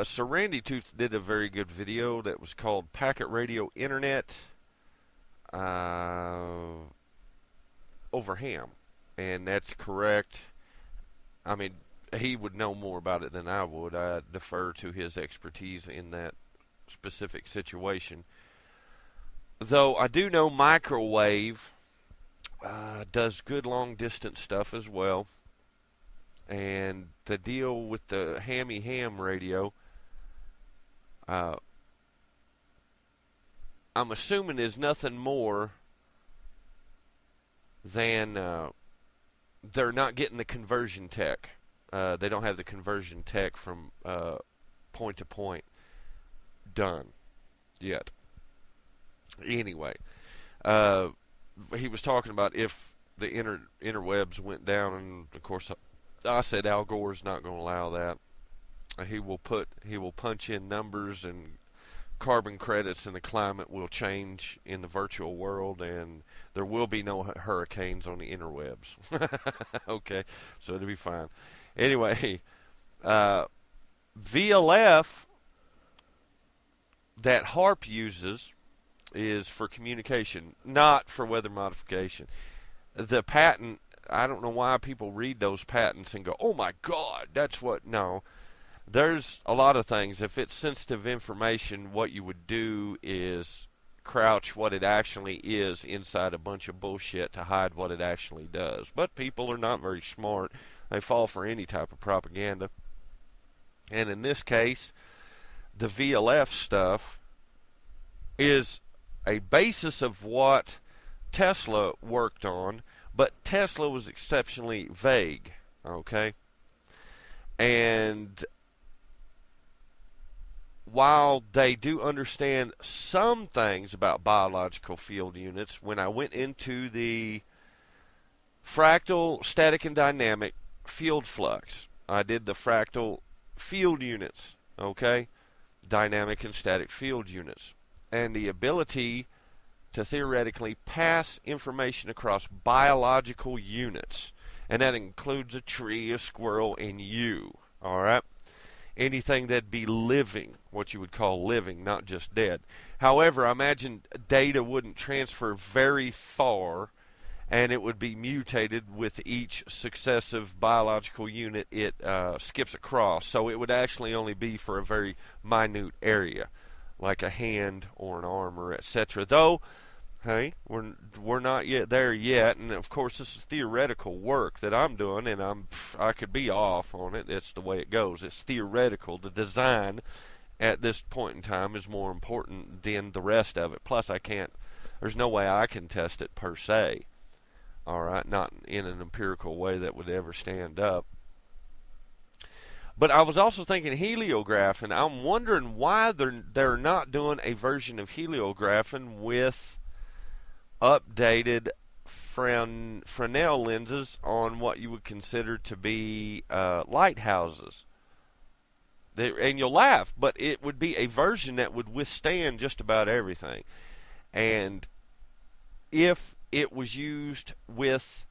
SirRandy Toof did a very good video that was called Packet Radio Internet over ham. And that's correct. I mean, he would know more about it than I would. I defer to his expertise in that specific situation. Though I do know microwave does good long distance stuff as well. And the deal with the hammy ham radio, I'm assuming is nothing more than they're not getting the conversion tech. They don't have the conversion tech from point to point done yet. Anyway, he was talking about if the interwebs went down, and of course I said Al Gore's not going to allow that. He will punch in numbers and carbon credits, and the climate will change in the virtual world, and there will be no hurricanes on the interwebs. Okay, so it'll be fine. Anyway, VLF that HARP uses is for communication, not for weather modification. The patent, I don't know why people read those patents and go, oh my God, that's what, no. There's a lot of things. If it's sensitive information, what you would do is crouch what it actually is inside a bunch of bullshit to hide what it actually does. But people are not very smart. They fall for any type of propaganda. And in this case, the VLF stuff is a basis of what Tesla worked on, but Tesla was exceptionally vague, okay? And while they do understand some things about biological field units, when I went into the fractal, static, and dynamic field flux, I did the fractal field units, okay? Dynamic and static field units. And the ability to theoretically pass information across biological units. And that includes a tree, a squirrel, and you. Alright? Anything that'd be living, what you would call living, not just dead. However, I imagine data wouldn't transfer very far, and it would be mutated with each successive biological unit it skips across. So it would actually only be for a very minute area, like a hand or an arm or etc. Though, hey, we're not yet there yet, and of course this is theoretical work that I'm doing, and I could be off on it. It's the way it goes. It's theoretical. The design at this point in time is more important than the rest of it. Plus, there's no way I can test it per se. All right, not in an empirical way that would ever stand up. But I was also thinking heliographing. I'm wondering why they're not doing a version of heliographing with updated Fresnel lenses on what you would consider to be lighthouses. And you'll laugh, but it would be a version that would withstand just about everything. And if it was used with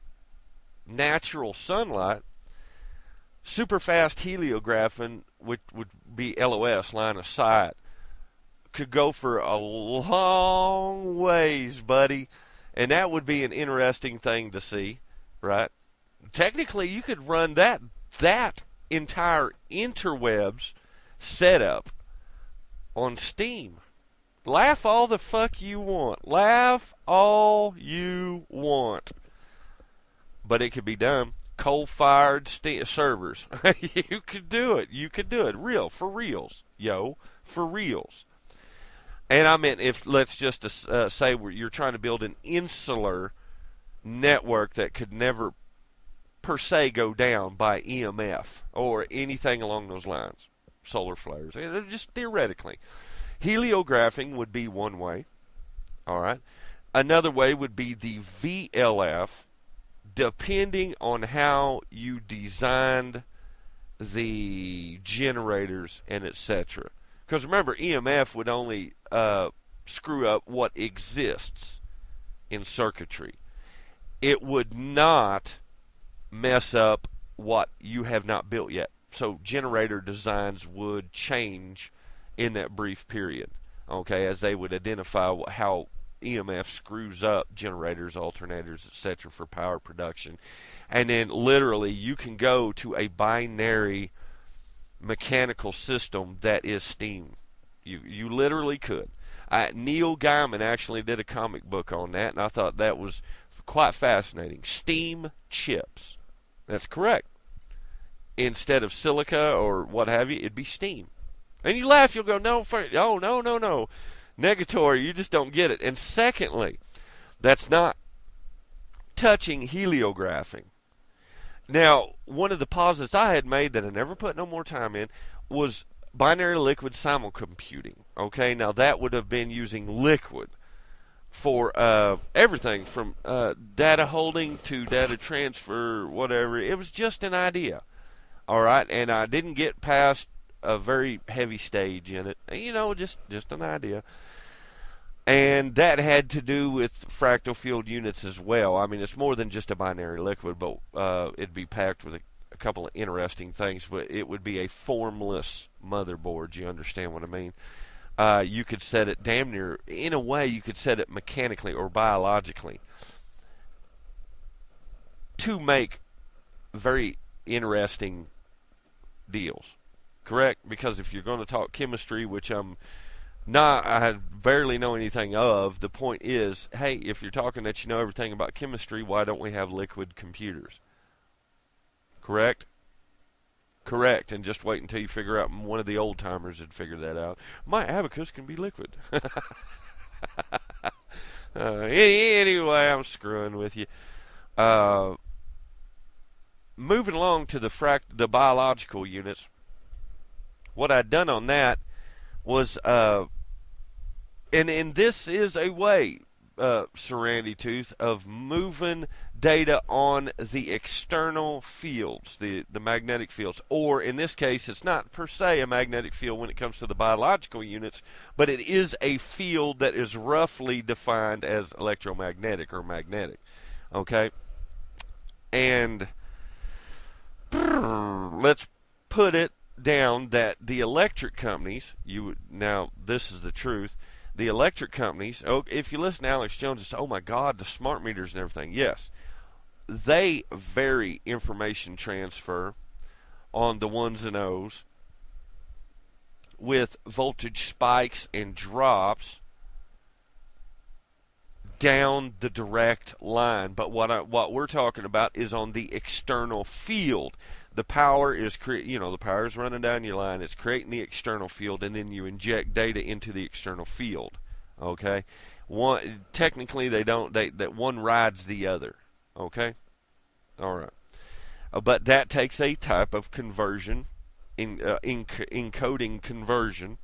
natural sunlight, super fast heliographing, which would be LOS, line of sight, could go for a long ways, buddy. And that would be an interesting thing to see, right? Technically, you could run that entire interwebs setup on Steam. Laugh all the fuck you want. Laugh all you want. But it could be done. Coal-fired servers. You could do it. You could do it. Real. For reals. Yo. For reals. And I meant if, let's just say you're trying to build an insular network that could never per se go down by EMF or anything along those lines. Solar flares. Just theoretically. Heliographing would be one way. All right. Another way would be the VLF, depending on how you designed the generators and etc. Because remember, EMF would only screw up what exists in circuitry. It would not mess up what you have not built yet. so generator designs would change in that brief period, okay, as they would identify how EMF screws up generators, alternators, etc. for power production. And then literally you can go to a binary mechanical system that is steam. You literally could. Neil Gaiman actually did a comic book on that, and I thought that was quite fascinating. Steam chips. That's correct. Instead of silica or what have you, it'd be steam. And you laugh, you'll go, no, no. Negatory, you just don't get it. And secondly, that's not touching heliographing. Now, one of the posits I had made that I never put no more time in was binary liquid simulcomputing. Okay, now that would have been using liquid for everything from data holding to data transfer, whatever. It was just an idea. All right, and I didn't get past a very heavy stage in it. Just an idea. And that had to do with fractal field units as well. I mean, it's more than just a binary liquid, but it'd be packed with a couple of interesting things. But it would be a formless motherboard. You understand what I mean? You could set it damn near, in a way, you could set it mechanically or biologically to make very interesting deals. Correct? Because if you're going to talk chemistry, which I barely know anything of, the point is, hey, if you're talking that you know everything about chemistry, why don't we have liquid computers? Correct? Correct, and just wait until you figure out. One of the old timers had figured that out. My abacus can be liquid. Anyway, I'm screwing with you. Moving along to the biological units. What I'd done on that was, and this is a way, SirRandy Tooth, of moving data on the external fields, the magnetic fields, or in this case, it's not per se a magnetic field when it comes to the biological units, but it is a field that is roughly defined as electromagnetic or magnetic. Okay, and let's put it down that the electric companies, now this is the truth, the electric companies, if you listen to Alex Jones and say, oh my God, the smart meters and everything, yes, they vary information transfer on the ones and O's with voltage spikes and drops down the direct line. But what we're talking about is on the external field. The power is the power is running down your line. It's creating the external field, and then you inject data into the external field. Okay, technically they don't. That one rides the other. Okay, all right. But that takes a type of conversion, coding conversion.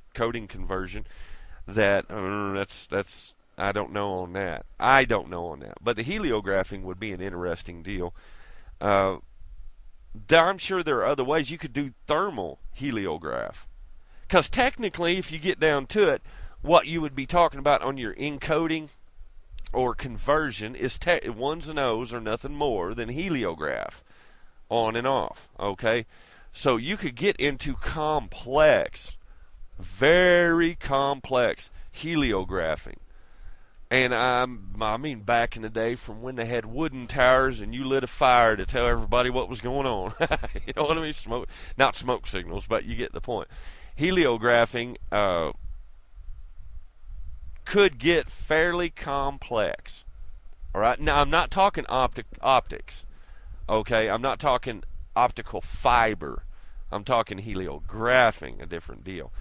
That that's I don't know on that. But the heliographing would be an interesting deal. I'm sure there are other ways you could do thermal heliograph. Because technically, if you get down to it, what you would be talking about on your encoding or conversion is ones and O's are nothing more than heliograph, on and off. Okay? So you could get into complex, very complex heliographing. And I mean, back in the day, from when they had wooden towers and you lit a fire to tell everybody what was going on. You know what I mean? Not smoke signals, but you get the point. Heliographing could get fairly complex. All right. Now, I'm not talking optics. Okay, I'm not talking optical fiber. I'm talking heliographing, a different deal.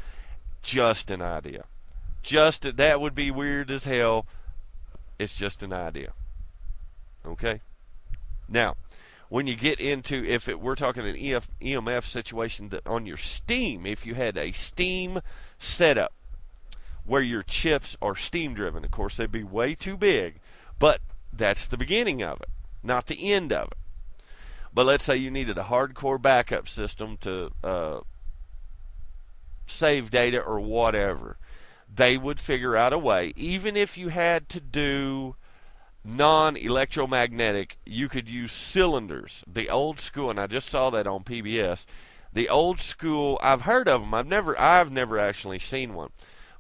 Just an idea. That would be weird as hell. It's just an idea. Okay? Now, when you get into, we're talking an EMF situation that on your steam, if you had a steam setup where your chips are steam driven, of course they'd be way too big, but that's the beginning of it, not the end of it. But let's say you needed a hardcore backup system to save data or whatever. They would figure out a way. Even if you had to do non-electromagnetic, you could use cylinders. The old school, and I just saw that on PBS, The old school, I've heard of them. I've never actually seen one,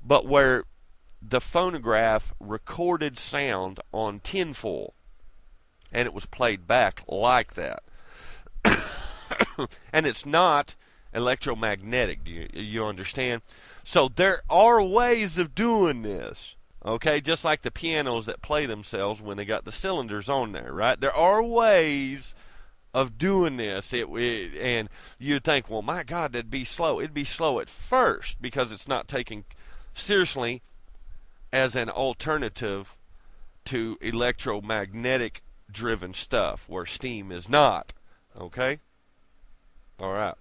but where the phonograph recorded sound on tinfoil, and it was played back like that. And it's not electromagnetic. Do you understand? So there are ways of doing this. Okay, just like the pianos that play themselves when they got the cylinders on there, right? There are ways of doing this. And you'd think, well, my God, that'd be slow. It'd be slow at first because it's not taken seriously as an alternative to electromagnetic driven stuff where steam is not. Okay? All right.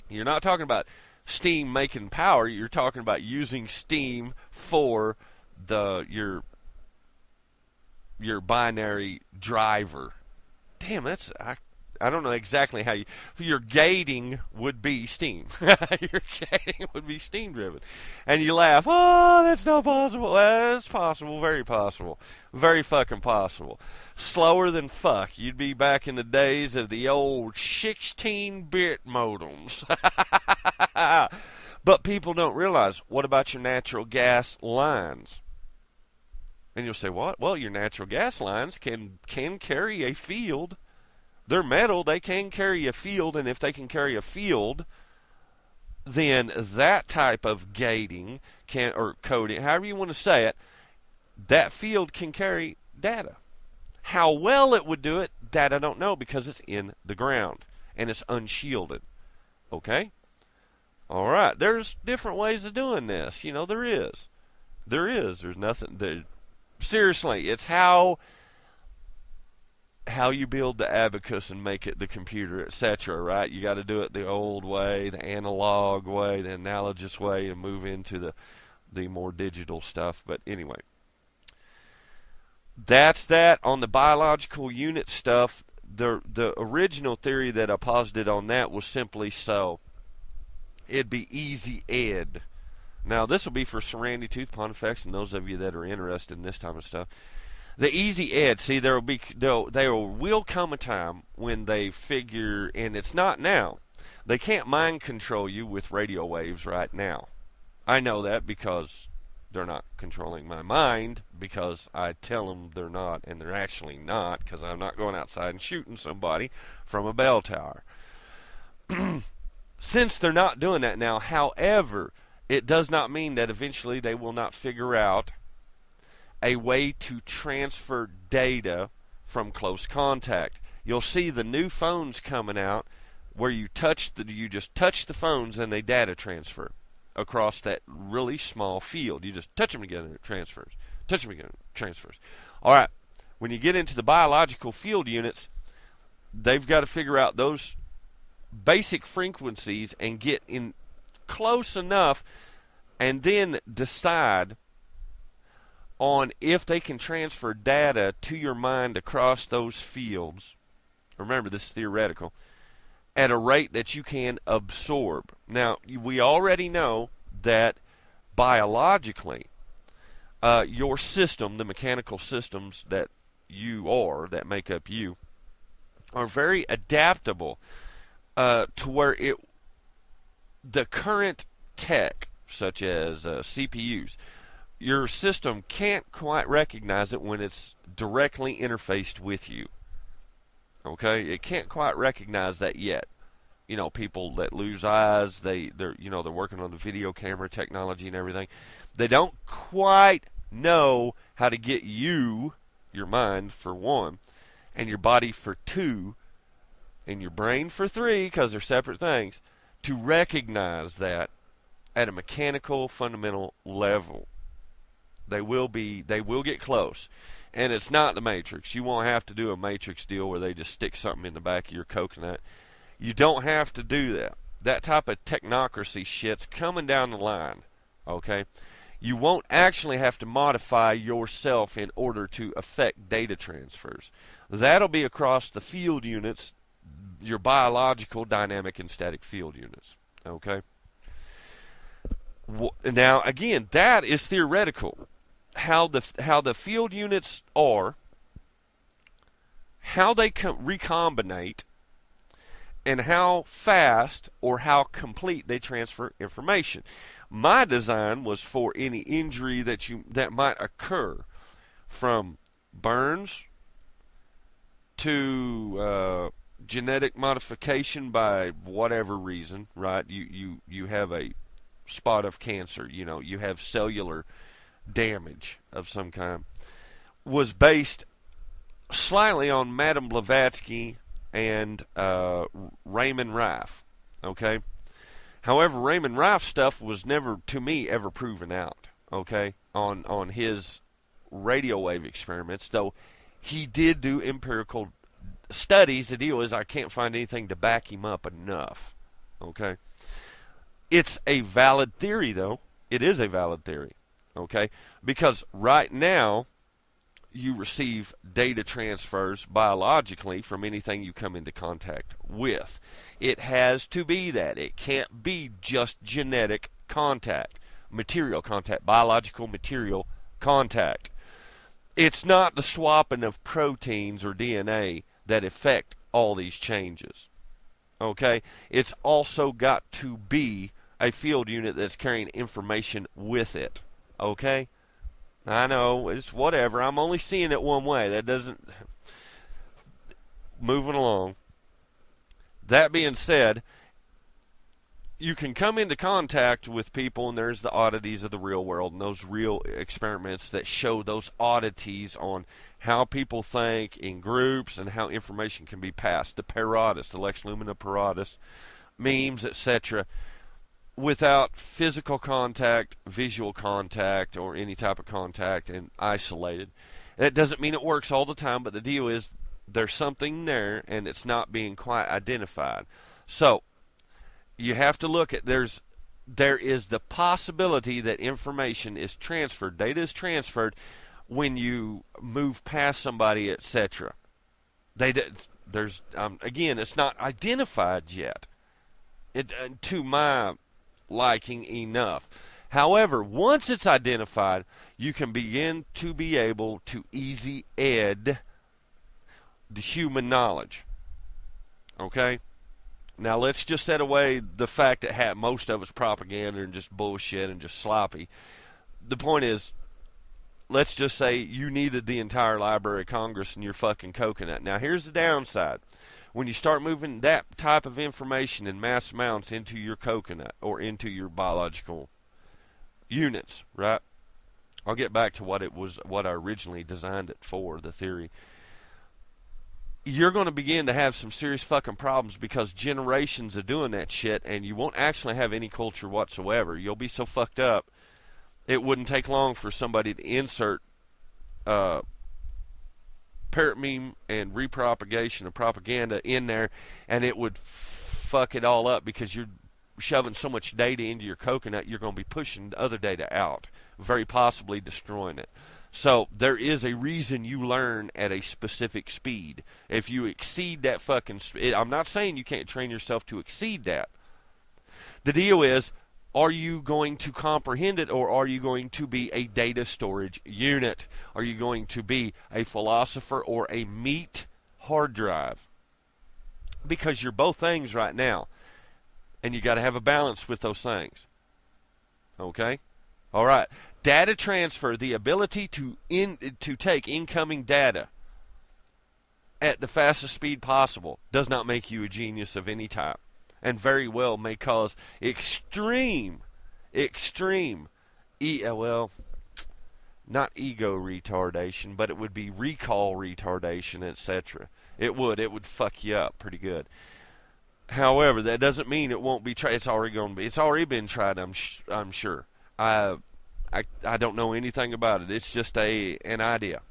You're not talking about steam making power. You're talking about using steam for your binary driver. Damn, that's I don't know exactly how your gating would be steam. Your gating would be steam driven. And you laugh, oh, that's not possible. That's possible, very possible. Very fucking possible. Slower than fuck. You'd be back in the days of the old 16-bit modems. But people don't realize, what about your natural gas lines? And you'll say, what? Well, your natural gas lines can carry a field. They're metal, they can carry a field, and if they can carry a field, then that type of gating or coding, however you want to say it, that field can carry data. How well it would do it, that I don't know, because it's in the ground and it's unshielded. Okay? All right. There's different ways of doing this. You know, there is. There's nothing. Seriously, it's how you build the abacus and make it the computer, etc., right? You got to do it the old way, the analog way, the analogous way, and move into the more digital stuff. But anyway, that's that. On the biological unit stuff, the original theory that I posited on that was simply so it'd be easy ed. Now, this will be for SirRandy, Tooth, Pontifex, and those of you that are interested in this type of stuff. The easy ed, see, there will come a time when they figure, and it's not now, they can't mind control you with radio waves right now. I know that because they're not controlling my mind, because I tell them they're not, and they're actually not, because I'm not going outside and shooting somebody from a bell tower. Since they're not doing that now, however, it does not mean that eventually they will not figure out a way to transfer data from close contact. You'll see the new phones coming out where you just touch the phones and they data transfer across that really small field. You just touch them together and it transfers. Touch them together, it transfers. All right. When you get into the biological field units, they've got to figure out those basic frequencies and get in close enough and then decide on if they can transfer data to your mind across those fields. Remember, this is theoretical, at a rate that you can absorb. Now, we already know that biologically, your system, the mechanical systems that that make up you, are very adaptable to where the current tech, such as CPUs, your system can't quite recognize it when it's directly interfaced with you. Okay, it can't quite recognize that yet. You know, people that lose eyes, they're working on the video camera technology and everything. They don't quite know how to get your mind for one, and your body for two, and your brain for three, because they're separate things, to recognize that at a mechanical fundamental level. They will get close. And it's not the Matrix. You won't have to do a Matrix deal where they just stick something in the back of your coconut. You don't have to do that. That type of technocracy shit's coming down the line. Okay? You won't actually have to modify yourself in order to affect data transfers. That'll be across the field units, your biological, dynamic, and static field units. Okay? Now, again, that is theoretical. How the field units are, how they recombinate, and how fast or how complete they transfer information. My design was for any injury that might occur, from burns to genetic modification by whatever reason, right? You have a spot of cancer, you have cellular damage of some kind, was based slightly on Madame Blavatsky and Raymond Rife, okay? However, Raymond Rife's stuff was never, to me, ever proven out, okay, on his radio wave experiments, though he did do empirical studies. The deal is I can't find anything to back him up enough, okay? It's a valid theory, though. It is a valid theory, okay? Because right now, you receive data transfers biologically from anything you come into contact with. It has to be that. It can't be just genetic contact, material contact, biological material contact. It's not the swapping of proteins or DNA that affect all these changes. Okay? It's also got to be a field unit that's carrying information with it. Okay? I know, it's whatever. I'm only seeing it one way. That doesn't... Moving along. That being said, you can come into contact with people, and there's the oddities of the real world, and those real experiments that show those oddities on how people think in groups and how information can be passed. The Paratus, the Lex Lumina Paratus, memes, etc., without physical contact, visual contact, or any type of contact, and isolated. That doesn't mean it works all the time, but the deal is there's something there, and it's not being quite identified. So, you have to look at, there is the possibility that information is transferred, data is transferred when you move past somebody, etc. Again, it's not identified yet. To my liking enough. However, once it's identified, you can begin to be able to easy ed the human knowledge. Okay? Now let's just set away the fact that most of it's propaganda and just bullshit and just sloppy. The point is, let's just say you needed the entire Library of Congress in your fucking coconut. Now here's the downside. When you start moving that type of information in mass amounts into your coconut or into your biological units, right? I'll get back to what I originally designed it for, the theory. You're going to begin to have some serious fucking problems because generations of doing that shit, and you won't actually have any culture whatsoever. You'll be so fucked up, it wouldn't take long for somebody to insert parrot meme and repropagation of propaganda in there, and it would fuck it all up because you're shoving so much data into your coconut, you're going to be pushing other data out, very possibly destroying it. So there is a reason you learn at a specific speed. If you exceed that fucking speed, I'm not saying you can't train yourself to exceed that. The deal is, are you going to comprehend it, or are you going to be a data storage unit? Are you going to be a philosopher or a meat hard drive? Because you're both things right now, and you got to have a balance with those things. Okay? All right. Data transfer, the ability to take incoming data at the fastest speed possible, does not make you a genius of any type, and very well may cause extreme, not ego retardation, but it would be recall retardation, etc. It would fuck you up pretty good. However, that doesn't mean it won't be tried. It's already been tried. I'm sure. I don't know anything about it. It's just an idea.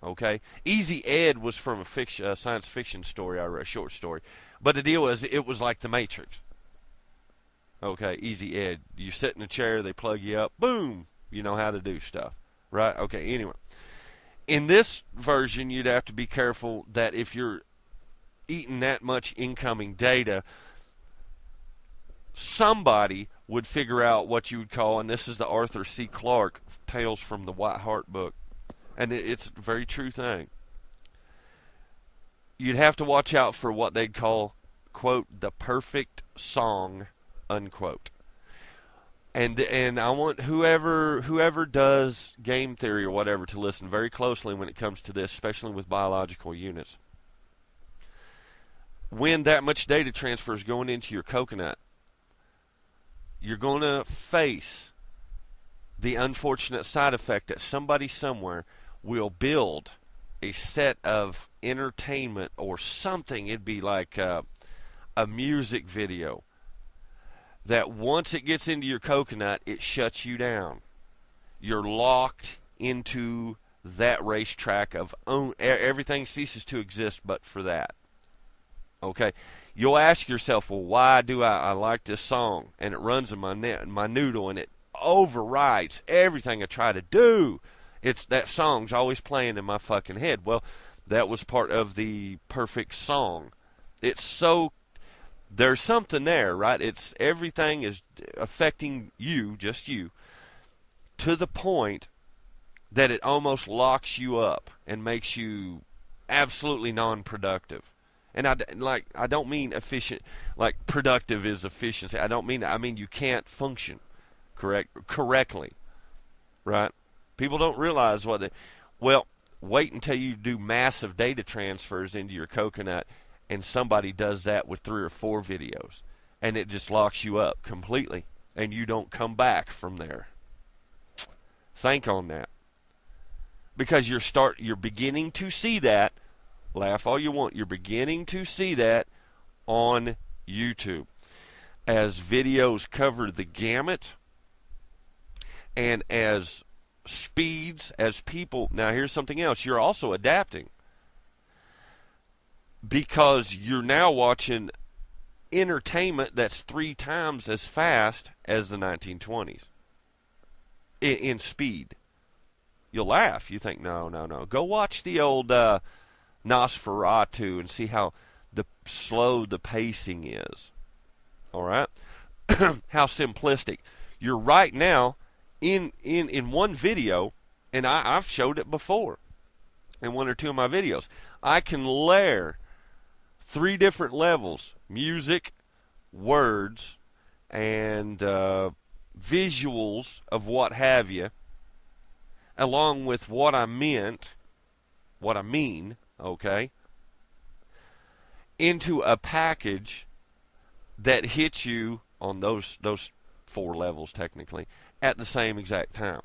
Okay? Easy Ed was from a science fiction story I read, a short story. But the deal is, it was like the Matrix. Okay, Easy Ed. You sit in a chair, they plug you up, boom, you know how to do stuff. Right? Okay, anyway. In this version, you'd have to be careful that if you're eating that much incoming data, somebody would figure out what you would call, and this is the Arthur C. Clarke Tales from the White Hart book, and it's a very true thing. You'd have to watch out for what they'd call quote, the perfect song, unquote. And I want whoever does game theory or whatever to listen very closely when it comes to this, especially with biological units. When that much data transfer is going into your coconut, you're going to face the unfortunate side effect that somebody somewhere will build a set of entertainment or something. It'd be like a music video that once it gets into your coconut, it shuts you down. You're locked into that racetrack of everything ceases to exist but for that. Okay? You'll ask yourself, well, why do I like this song? And it runs in my noodle, and it overrides everything I try to do. It's that song's always playing in my fucking head. Well, that was part of the perfect song. It's so... There's something there, right? It's everything is affecting you, just you, to the point that it almost locks you up and makes you absolutely non-productive. And I don't mean efficient, like productive is efficiency. I don't mean that. I mean you can't function correctly, right? People don't realize what they... Well, wait until you do massive data transfers into your coconut, and somebody does that with 3 or 4 videos, and it just locks you up completely, and you don't come back from there. Think on that, because you're beginning to see that. Laugh all you want. You're beginning to see that on YouTube as videos cover the gamut, and as speeds, as people. Now here's something else. You're also adapting, because you're now watching entertainment that's 3 times as fast as the 1920s in speed. You'll laugh. You think, no. Go watch the old Nosferatu and see how slow the pacing is. All right? How simplistic. You're right now in one video, and I've showed it before in 1 or 2 of my videos. I can layer 3 different levels: music, words, and visuals of what have you, along with what I mean, okay, into a package that hits you on those 4 levels technically at the same exact time.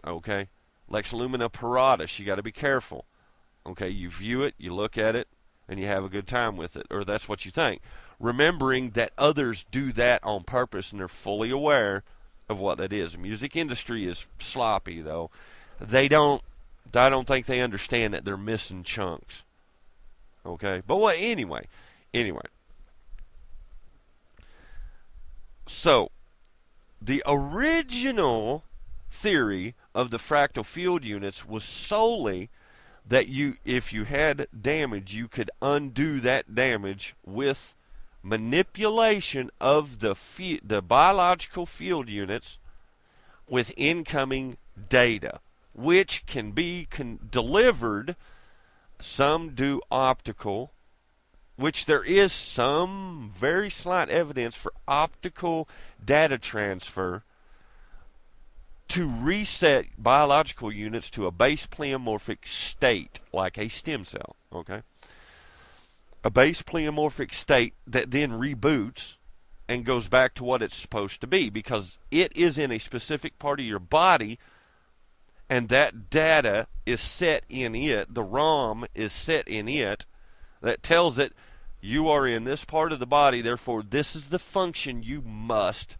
Okay? Lex Lumina Paratus, you got to be careful. Okay, you view it, you look at it, and you have a good time with it, or that's what you think. Remembering that others do that on purpose, and they're fully aware of what that is. The music industry is sloppy, though. I don't think they understand that they're missing chunks. Okay? But anyway. So, the original theory of the fractal field units was solely that if you had damage, you could undo that damage with manipulation of the biological field units with incoming data, which can be delivered. Some do optical, which there is some very slight evidence for optical data transfer to reset biological units to a base pleomorphic state, like a stem cell, okay? A base pleomorphic state that then reboots and goes back to what it's supposed to be, because it is in a specific part of your body, and that data is set in it, the ROM is set in it, that tells it, you are in this part of the body, therefore this is the function you must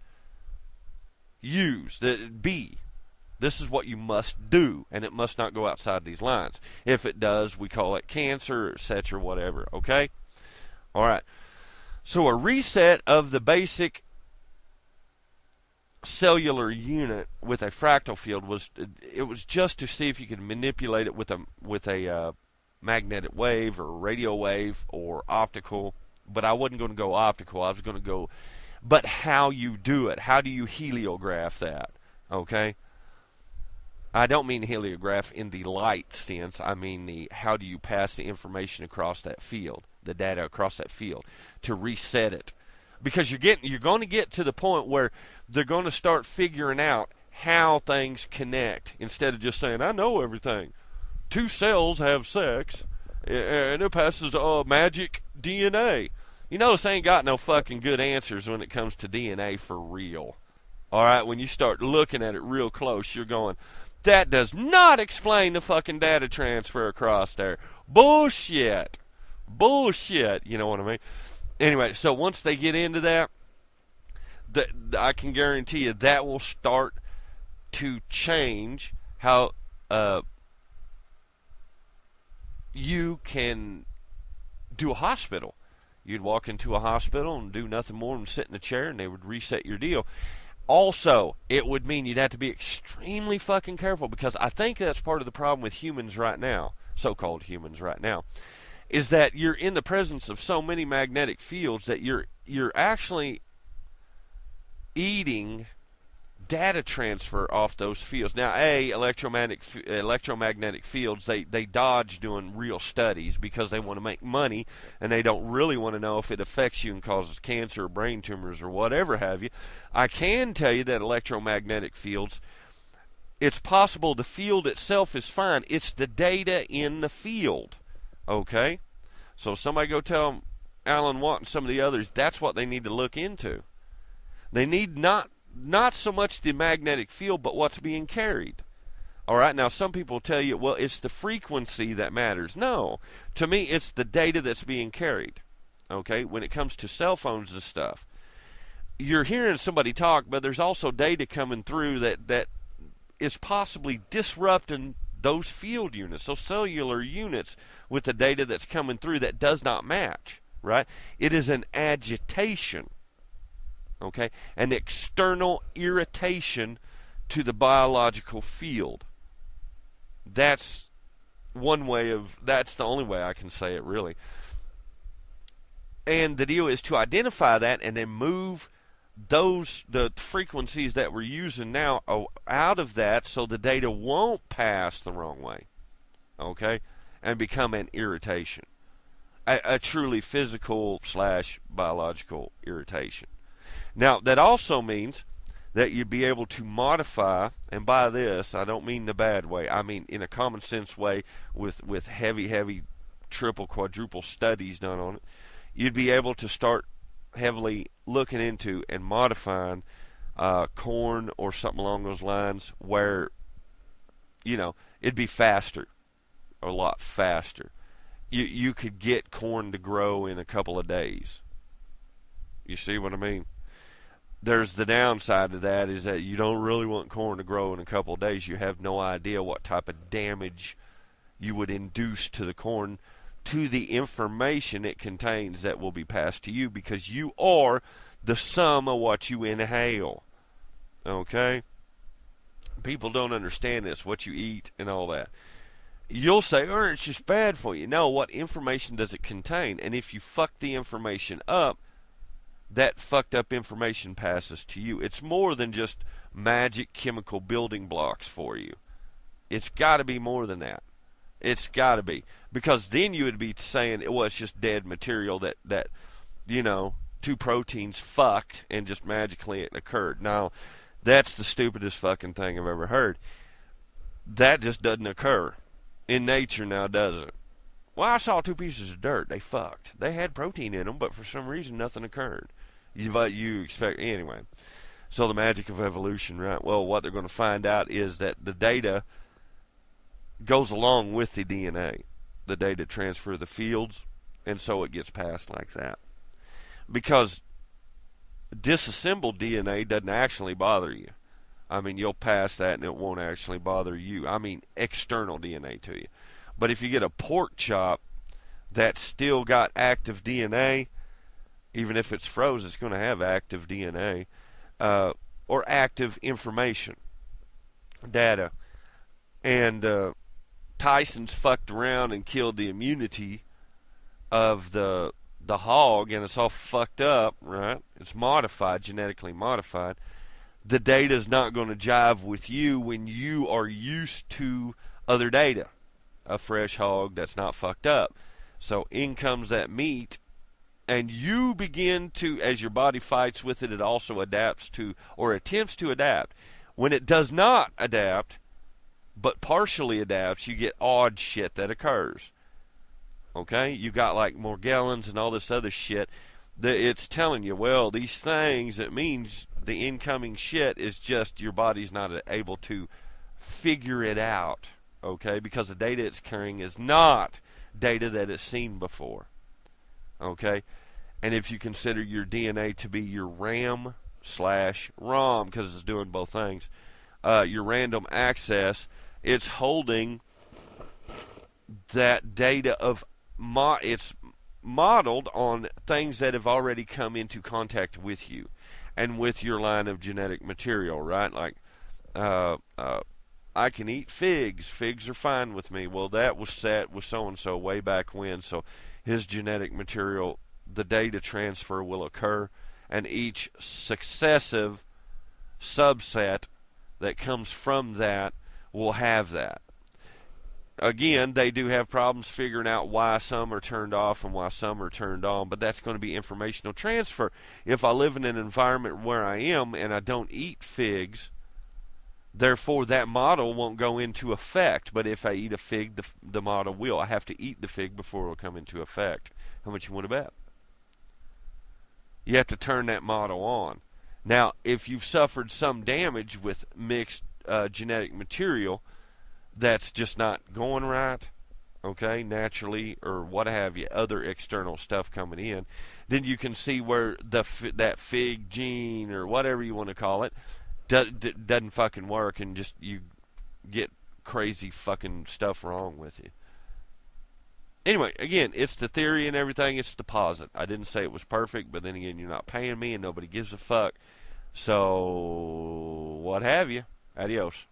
use, this is what you must do, and it must not go outside these lines. If it does, we call it cancer, etc., whatever, okay? All right. So a reset of the basic cellular unit with a fractal field was just to see if you could manipulate it with a magnetic wave or radio wave or optical, but I wasn't going to go optical. I was going to go, but how you do it, how do you heliograph that, okay? I don't mean heliograph in the light sense. I mean how do you pass the information across that field, the data across that field, to reset it. Because you're going to get to the point where they're going to start figuring out how things connect instead of just saying, I know everything. 2 cells have sex, and it passes magic DNA. You notice they ain't got no fucking good answers when it comes to DNA for real. All right, when you start looking at it real close, you're going, that does not explain the fucking data transfer across there. Bullshit. Bullshit, you know what I mean? Anyway, so once they get into that, I can guarantee you that will start to change how you can do a hospital. You'd walk into a hospital and do nothing more than sit in a chair, and they would reset your deal. Also, it would mean you'd have to be extremely fucking careful, because I think that's part of the problem with humans right now, so-called humans right now, is that you're in the presence of so many magnetic fields that you're actually eating data transfer off those fields. Now, electromagnetic fields, they dodge doing real studies because they want to make money, and they don't really want to know if it affects you and causes cancer or brain tumors or whatever have you. I can tell you that electromagnetic fields, it's possible the field itself is fine. It's the data in the field. Okay? So somebody go tell Alan Watt and some of the others, that's what they need to look into. They need not so much the magnetic field, but what's being carried. All right, now some people tell you, well, it's the frequency that matters. No, to me, it's the data that's being carried. Okay, when it comes to cell phones and stuff, you're hearing somebody talk, but there's also data coming through that is possibly disrupting those field units, those cellular units, with the data that's coming through that does not match, right? It is an agitation. Okay, an external irritation to the biological field. That's the only way I can say it, really. And the deal is to identify that and then move the frequencies that we're using now out of that, so the data won't pass the wrong way. Okay, and become an irritation, a truly physical / biological irritation. Now, that also means that you'd be able to modify, and by this, I don't mean the bad way, I mean in a common sense way, with heavy triple, quadruple studies done on it, you'd be able to start heavily looking into and modifying corn or something along those lines where, it'd be faster, a lot faster. You could get corn to grow in a couple of days. You see what I mean? There's the downside to that, is that you don't really want corn to grow in a couple of days. You have no idea what type of damage you would induce to the corn, to the information it contains that will be passed to you, because you are the sum of what you inhale. Okay? People don't understand this, what you eat and all that. You'll say, it's just bad for you. No, what information does it contain? And if you fuck the information up, that fucked up information passes to you. It's more than just magic chemical building blocks for you. It's got to be more than that. It's got to be. Because then you would be saying, it's just dead material that 2 proteins fucked and just magically it occurred. Now, that's the stupidest fucking thing I've ever heard. That just doesn't occur in nature now, does it? Well, I saw 2 pieces of dirt. They fucked. They had protein in them, but for some reason nothing occurred. You expect anyway. So the magic of evolution, right? Well, what they're going to find out is that the data goes along with the DNA. The data transfer the fields, and so it gets passed like that. Because disassembled DNA doesn't actually bother you. I mean, you'll pass that and it won't actually bother you. I mean, external DNA to you. But if you get a pork chop that's still got active DNA, even if it's froze, it's going to have active DNA or active information, data. And Tyson's fucked around and killed the immunity of the hog, and it's all fucked up, right? It's modified, genetically modified. The data's not going to jive with you when you are used to other data. A fresh hog that's not fucked up. So in comes that meat, and you begin to, as your body fights with it, it also adapts to, or attempts to adapt. When it does not adapt, but partially adapts, you get odd shit that occurs. Okay? You got like Morgellons and all this other shit. It's telling you, well, these things, it means the incoming shit is just your body's not able to figure it out. Okay? Because the data it's carrying is not data that it's seen before. Okay? And if you consider your DNA to be your RAM/ROM, because it's doing both things, your random access, it's holding that data of it's modeled on things that have already come into contact with you and with your line of genetic material, right? Like, I can eat figs. Figs are fine with me. Well, that was set with so-and-so way back when, so his genetic material, the data transfer will occur, and each successive subset that comes from that will have that. Again, they do have problems figuring out why some are turned off and why some are turned on, but that's going to be informational transfer. If I live in an environment where I am and I don't eat figs, therefore that model won't go into effect. But if I eat a fig, the model will. I have to eat the fig before it will come into effect. How much you want to bet? You have to turn that model on. Now, if you've suffered some damage with mixed genetic material that's just not going right, okay, naturally, or what have you, other external stuff coming in, then you can see where that fig gene, or whatever you want to call it, doesn't fucking work, and just you get crazy fucking stuff wrong with you. Anyway, again, it's the theory and everything. It's the posit. I didn't say it was perfect, but then again, you're not paying me and nobody gives a fuck. So, what have you. Adios.